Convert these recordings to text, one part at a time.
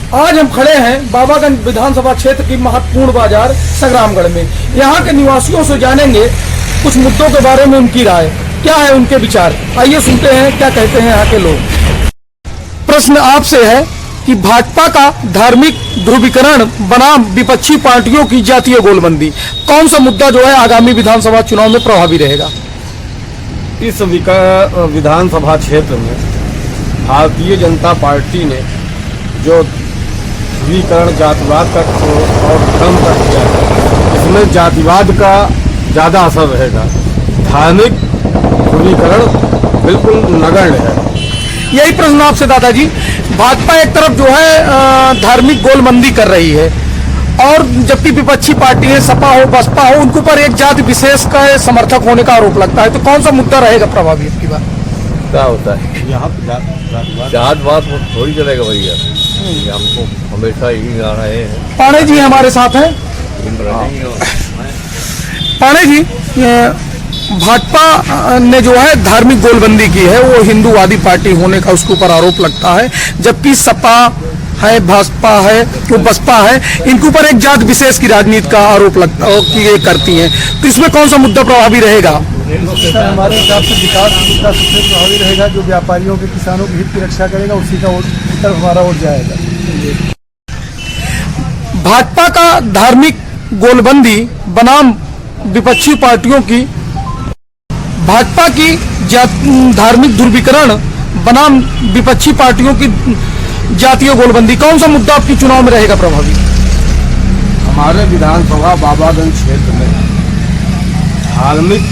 आज हम खड़े हैं बाबागंज विधानसभा क्षेत्र की महत्वपूर्ण बाजार संग्रामगढ़ में। यहाँ के निवासियों से जानेंगे कुछ मुद्दों के बारे में उनकी राय, क्या है उनके विचार। आइए सुनते हैं क्या कहते हैं यहाँ के लोग। प्रश्न आपसे है कि भाजपा का धार्मिक ध्रुवीकरण बनाम विपक्षी पार्टियों की जातीय गोलबंदी, कौन सा मुद्दा जो है आगामी विधानसभा चुनाव में प्रभावी रहेगा? इस विधानसभा क्षेत्र में भारतीय जनता पार्टी ने जो ध्रुवीकरण जातिवाद का और धर्म का किया है, इसमें जातिवाद का ज़्यादा असर रहेगा। धार्मिक ध्रुवीकरण बिल्कुल नगण्य है। यही प्रश्न आपसे दादाजी, भाजपा एक तरफ जो है धार्मिक गोलबंदी कर रही है और जबकि विपक्षी पार्टी है, सपा हो बसपा हो, उनके ऊपर एक जाति विशेष का समर्थक होने का आरोप लगता है, तो कौन सा मुद्दा रहेगा प्रभावी अब की बार? क्या होता है यहाँ जातवाद थोड़ी चलेगा भैया, हमको हमेशा यही आ रहे हैं। पाणे जी हमारे साथ हैं। पाणे जी, भाजपा ने जो है धार्मिक गोलबंदी की है, वो हिंदूवादी पार्टी होने का उसके ऊपर आरोप लगता है, जबकि सपा है, भाजपा है, वो बसपा है, इनके ऊपर एक जात विशेष की राजनीति का आरोप लगता है कि ये करती हैं। तो इसमें कौन सा मुद्दा प्रभावी रहेगा? सर, हमारे हिसाब से विकास मुद्दा सबसे प्रभावी रहेगा। जो व्यापारियों के, किसानों के हित की रक्षा करेगा, उसी का तरफ हमारा वोट जाएगा। भाजपा का धार्मिक गोलबंदी बनाम विपक्षी पार्टियों की, भाजपा की धार्मिक ध्रुवीकरण बनाम विपक्षी पार्टियों की जातीय गोलबंदी, कौन सा मुद्दा आपकी चुनाव में रहेगा प्रभावी? हमारे विधानसभा बाबागंज क्षेत्र में धार्मिक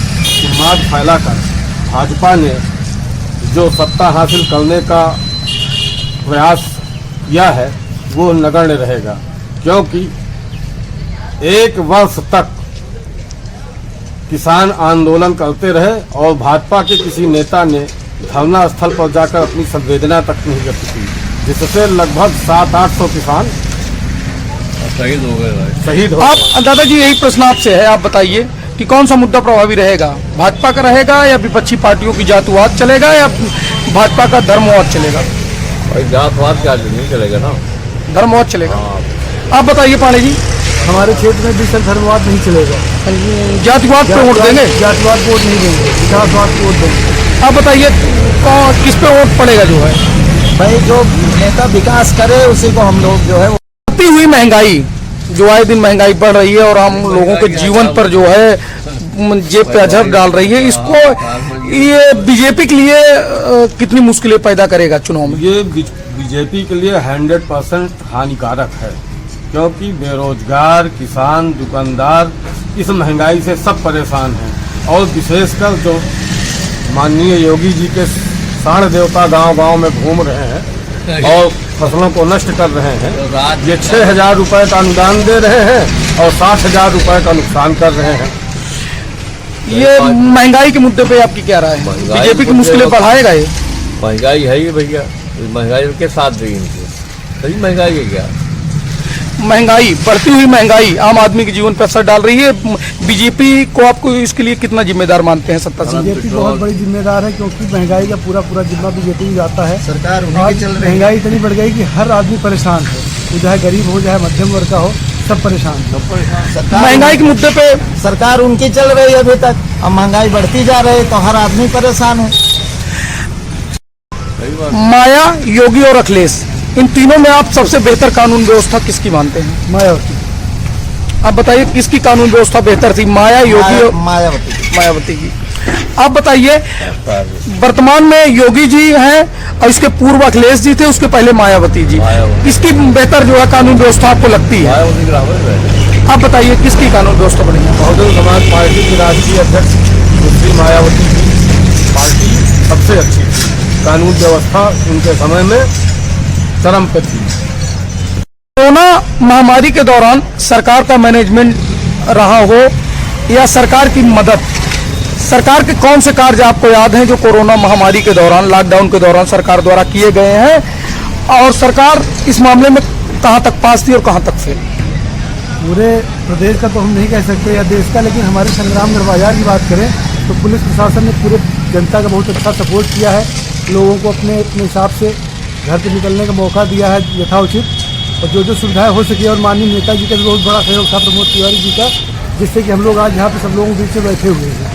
उन्माद फैलाकर भाजपा ने जो सत्ता हासिल करने का प्रयास किया है वो नगण्य रहेगा, क्योंकि एक वर्ष तक किसान आंदोलन करते रहे और भाजपा के किसी नेता ने धरना स्थल पर जाकर अपनी संवेदना तक नहीं व्यक्त की, जिससे लगभग 700-800 किसान शहीद हो गए। आप दादाजी, यही प्रश्न आपसे है, आप बताइए कि कौन सा मुद्दा प्रभावी रहेगा? भाजपा का रहेगा या विपक्षी पार्टियों की जातिवाद चलेगा या भाजपा का धर्मवाद चलेगा? भाई जातवाद क्या नहीं चलेगा ना, धर्मवाद चलेगा। आप बताइए पाणे जी। हमारे क्षेत्र में भी सर धर्मवाद नहीं चलेगा, जातिवाद पे वोट देंगे? जातिवाद वोट नहीं देंगे, विकासवाद को वोट देंगे। आप बताइए किस पे वोट पड़ेगा जो है? भाई जो नेता विकास करे उसी को हम लोग जो है। बढ़ती हुई महंगाई, जो आए दिन महंगाई बढ़ रही है और हम लोगों के जीवन पर जो है जेब पे असर डाल रही है, इसको ये बीजेपी के लिए कितनी मुश्किलें पैदा करेगा चुनाव में? ये बीजेपी के लिए 100% हानिकारक है, क्योंकि बेरोजगार, किसान, दुकानदार इस महंगाई से सब परेशान हैं और विशेषकर जो माननीय योगी जी के साढ़ देवता गांव-गांव में घूम रहे हैं और फसलों को नष्ट कर रहे हैं, ये 6,000 रुपए का अनुदान दे रहे हैं और 60,000 रुपए का नुकसान कर रहे हैं। ये महंगाई के मुद्दे पे आपकी क्या राय है? बीजेपी की मुश्किलें बढ़ाएगा ये? महंगाई है ही भैया, महंगाई के साथ दी इनकी सही महंगाई है क्या? महंगाई, बढ़ती हुई महंगाई आम आदमी के जीवन पर असर डाल रही है। बीजेपी को आपको इसके लिए कितना जिम्मेदार मानते हैं सत्ता से? बीजेपी बहुत बड़ी जिम्मेदार है, क्योंकि महंगाई का पूरा जिम्मा बीजेपी में जाता है। सरकार महंगाई इतनी बढ़ गई कि हर आदमी परेशान है, वो चाहे गरीब हो चाहे मध्यम वर्ग का हो, सब परेशान है। महंगाई के मुद्दे पे सरकार उनकी चल रही है अभी तक, अब महंगाई बढ़ती जा रही है तो हर आदमी परेशान है। माया, योगी और अखिलेश, इन तीनों में आप सबसे बेहतर कानून व्यवस्था किसकी मानते हैं? मायावती। आप बताइए किसकी कानून व्यवस्था बेहतर थी, माया, योगी और मायावती की? आप बताइए, वर्तमान में योगी जी हैं और इसके पूर्व अखिलेश जी थे, उसके पहले मायावती जी, किसकी बेहतर जो है कानून व्यवस्था आपको लगती है? आप बताइए किसकी कानून व्यवस्था बढ़िया? बहुजन समाज पार्टी की राष्ट्रीय अध्यक्ष सुश्री मायावती की पार्टी सबसे अच्छी थी, कानून व्यवस्था उनके समय में चरम पे थी। कोरोना महामारी के दौरान सरकार का मैनेजमेंट रहा हो या सरकार की मदद, सरकार के कौन से कार्य आपको याद हैं जो कोरोना महामारी के दौरान, लॉकडाउन के दौरान सरकार द्वारा किए गए हैं और सरकार इस मामले में कहां तक पास थी और कहां तक फेल? पूरे प्रदेश का तो हम नहीं कह सकते या देश का, लेकिन हमारे संग्रामगढ़ बाजार की बात करें तो पुलिस प्रशासन ने पूरे जनता का बहुत अच्छा सपोर्ट किया है। लोगों को अपने हिसाब से घर से निकलने का मौका दिया है यथाउचित, और जो सुविधाएं हो सके, और माननीय नेताजी का भी बहुत बड़ा सहयोग था, प्रमोद तिवारी जी का, जिससे कि हम लोग आज यहाँ पे सब लोगों के बीच में बैठे हुए हैं।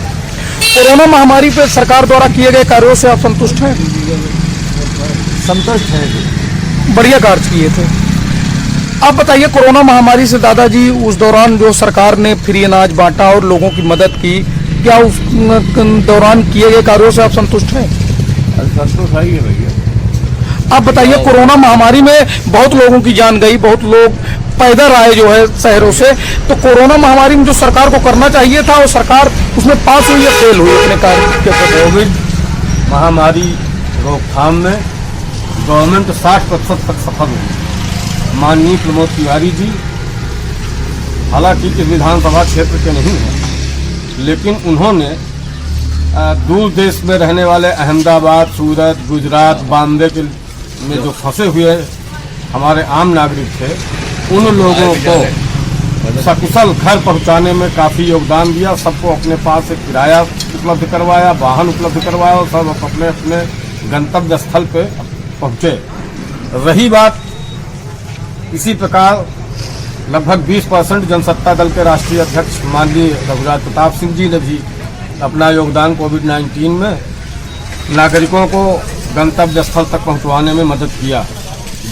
कोरोना महामारी पे सरकार द्वारा किए गए कार्यों से आप संतुष्ट हैं? संतुष्ट है। बढ़िया कार्य किए थे। आप बताइए, कोरोना महामारी से दादाजी उस दौरान जो सरकार ने फ्री अनाज बांटा और लोगों की मदद की, क्या उस दौरान किए गए कार्यों से आप संतुष्ट हैं? संतुष्ट है भैया। आप बताइए, कोरोना महामारी में बहुत लोगों की जान गई, बहुत लोग पैदल आए जो है शहरों से, तो कोरोना महामारी में जो सरकार को करना चाहिए था वो सरकार उसमें पास हुई या फेल हुई अपने कार्य के प्रति? कोविड महामारी रोकथाम में गवर्नमेंट 60% तक सफल हुई। माननीय प्रमोद तिवारी जी हालांकि इस विधानसभा क्षेत्र के नहीं हैं, लेकिन उन्होंने दूर देश में रहने वाले अहमदाबाद, सूरत, गुजरात, बॉम्बे के में जो फंसे हुए हमारे आम नागरिक थे, उन लोगों को सकुशल घर पहुंचाने में काफ़ी योगदान दिया। सबको अपने पास से किराया उपलब्ध करवाया, वाहन उपलब्ध करवाया और सब अपने अपने गंतव्य स्थल पे पहुंचे। रही बात इसी प्रकार लगभग 20% जनसत्ता दल के राष्ट्रीय अध्यक्ष माननीय रघुराज प्रताप सिंह जी ने भी अपना योगदान कोविड-19 में नागरिकों को गंतव्य स्थल तक पहुंचवाने में मदद किया।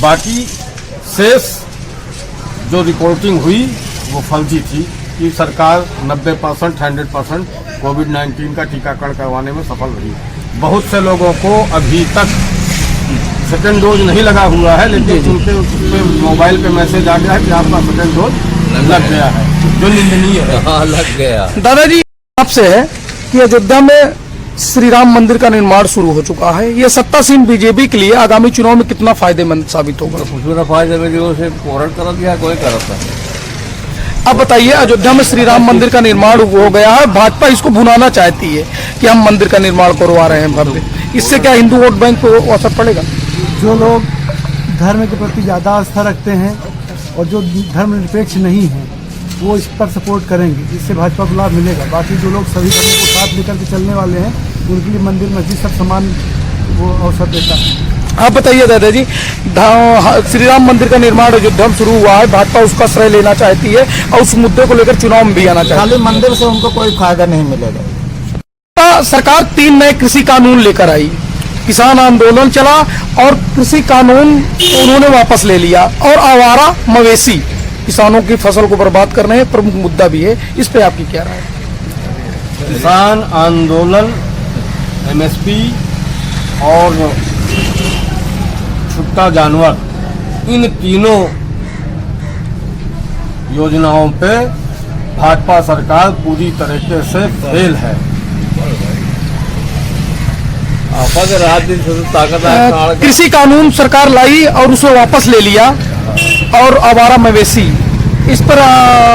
बाकी शेष जो रिपोर्टिंग हुई वो फर्जी थी कि सरकार 90% 100% कोविड-19 का टीकाकरण करवाने में सफल रही। बहुत से लोगों को अभी तक सेकेंड डोज नहीं लगा हुआ है, लेकिन उनके मोबाइल पे मैसेज आ गया है कि आपका सेकेंड डोज लग गया है, जो निंदनीय है। हाँ, लग गया। दादाजी, आपसे है कि अयोध्या में श्री राम मंदिर का निर्माण शुरू हो चुका है, ये सत्तासीन बीजेपी के लिए आगामी चुनाव में कितना फायदेमंद साबित होगा? उसमें फायदे में जो से पोरण कर दिया, कोई करता। आप बताइए, अयोध्या में श्री राम मंदिर का निर्माण हो गया है, भाजपा इसको भुनाना चाहती है कि हम मंदिर का निर्माण करवा रहे हैं भव्य, इससे क्या हिंदू वोट बैंक को असर पड़ेगा? जो लोग धर्म के प्रति ज़्यादा आस्था रखते हैं और जो धर्मनिरपेक्ष नहीं हैं, वो इस पर सपोर्ट करेंगे, जिससे भाजपा को लाभ मिलेगा। बाकी जो लोग सभी धर्मों को साथ लेकर के चलने वाले हैं, उनके लिए मंदिर मस्जिद सब समान वो अवसर देता है। आप बताइए दादाजी, श्री राम मंदिर का निर्माण अयोध्या में शुरू हुआ है, भाजपा उसका श्रेय लेना चाहती है और उस मुद्दे को लेकर चुनाव में भी आना चाहती है। खाली मंदिर से उनको कोई फायदा नहीं मिलेगा। सरकार 3 नए कृषि कानून लेकर आई, किसान आंदोलन चला और कृषि कानून उन्होंने वापस ले लिया, और आवारा मवेशी किसानों की फसल को बर्बाद करने हैं, प्रमुख मुद्दा भी है, इस पे आपकी क्या राय है? किसान आंदोलन, एमएसपी और छुट्टा जानवर, इन तीनों योजनाओं पे भाजपा सरकार पूरी तरीके से फेल है। कृषि कानून सरकार लाई और उसे वापस ले लिया, और आवारा मवेशी, इस पर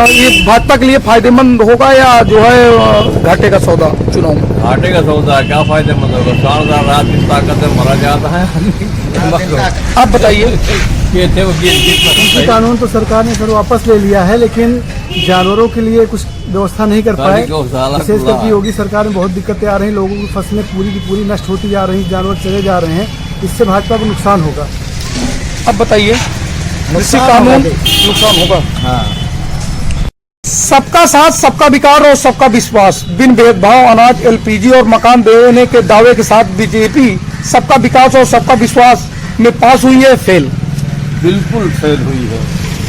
ये भाजपा के लिए फायदेमंद होगा या जो है घाटे का सौदा चुनाव में? घाटे का सौदा क्या फायदेमंद होगा? 4,000 रात की ताकत से मरा जाता है। आप बताइए। कृषि कानून तो सरकार ने सर वापस ले लिया है, लेकिन जानवरों के लिए कुछ व्यवस्था नहीं कर पाए। विशेषकर की योगी सरकार में बहुत दिक्कतें आ रही, लोगों की फसलें पूरी की पूरी नष्ट होती जा रही, जानवर चले जा रहे हैं, इससे भाजपा को नुकसान होगा। अब बताइए, कृषि कानून नुकसान होगा। हाँ। सबका साथ, सबका विकास और सबका विश्वास, बिन भेदभाव अनाज, एलपीजी और मकान देने के दावे के साथ बीजेपी सबका विकास और सबका विश्वास में पास हुई है, फेल? बिल्कुल फेल हुई है,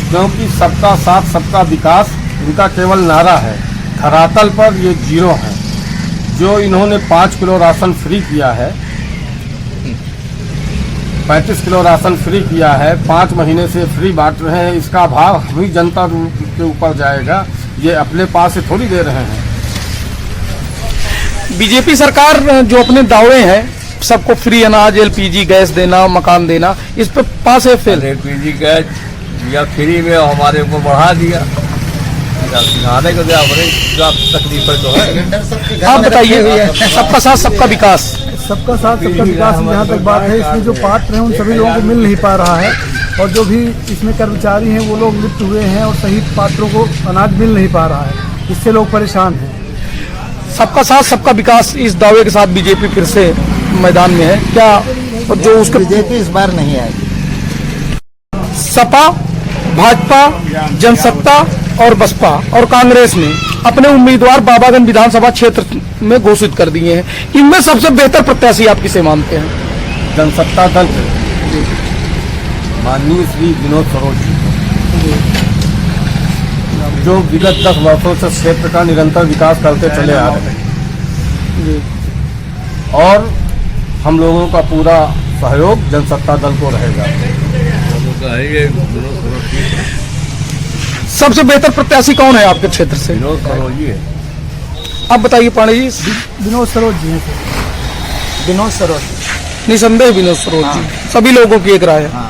क्योंकि सबका साथ सबका विकास इनका केवल नारा है, धरातल पर ये जीरो है। जो इन्होंने 5 किलो राशन फ्री किया है, 35 किलो राशन फ्री किया है, 5 महीने से फ्री बांट रहे हैं, इसका भाव हम ही जनता के ऊपर जाएगा, ये अपने पास से थोड़ी दे रहे हैं। बीजेपी सरकार जो अपने दावे हैं, सबको फ्री अनाज, एलपीजी गैस देना, मकान देना, इस पर पास है, फेल? एलपीजी गैस या फ्री में हमारे ऊपर बढ़ा दिया, खाने को तकलीफ तो है। आप बताइए, सबका साथ सबका विकास, सबका साथ सबका विकास में जहाँ तक बात है, इसमें जो पात्र हैं उन सभी लोगों को मिल नहीं पा रहा है, और जो भी इसमें कर्मचारी हैं वो लोग लिप्त हुए हैं और सही पात्रों को अनाज मिल नहीं पा रहा है, इससे लोग परेशान हैं। सबका साथ सबका विकास, इस दावे के साथ बीजेपी फिर से मैदान में है क्या? और जो उसके बीजेपी इस बार नहीं आएगी। सपा भाजपा, जनसत्ता और बसपा और कांग्रेस ने अपने उम्मीदवार बाबागंज विधानसभा क्षेत्र में घोषित कर दिए हैं। इनमें सबसे बेहतर प्रत्याशी आप किसे मानते हैं? जनसत्ता दल से माननीय श्री विनोद सरोज जी, जो विगत 10 वर्षों से क्षेत्र का निरंतर विकास करते चले आ रहे हैं और हम लोगों का पूरा सहयोग जनसत्ता दल को रहेगा। सबसे बेहतर प्रत्याशी कौन है आपके क्षेत्र से? विनोद सरोज जी है। आप बताइए पांडे जी। विनोद सरोज जी हैं सर। विनोद सरोज। निसंदेह विनोद सरोज जी, सभी लोगों की एक राय है। हाँ।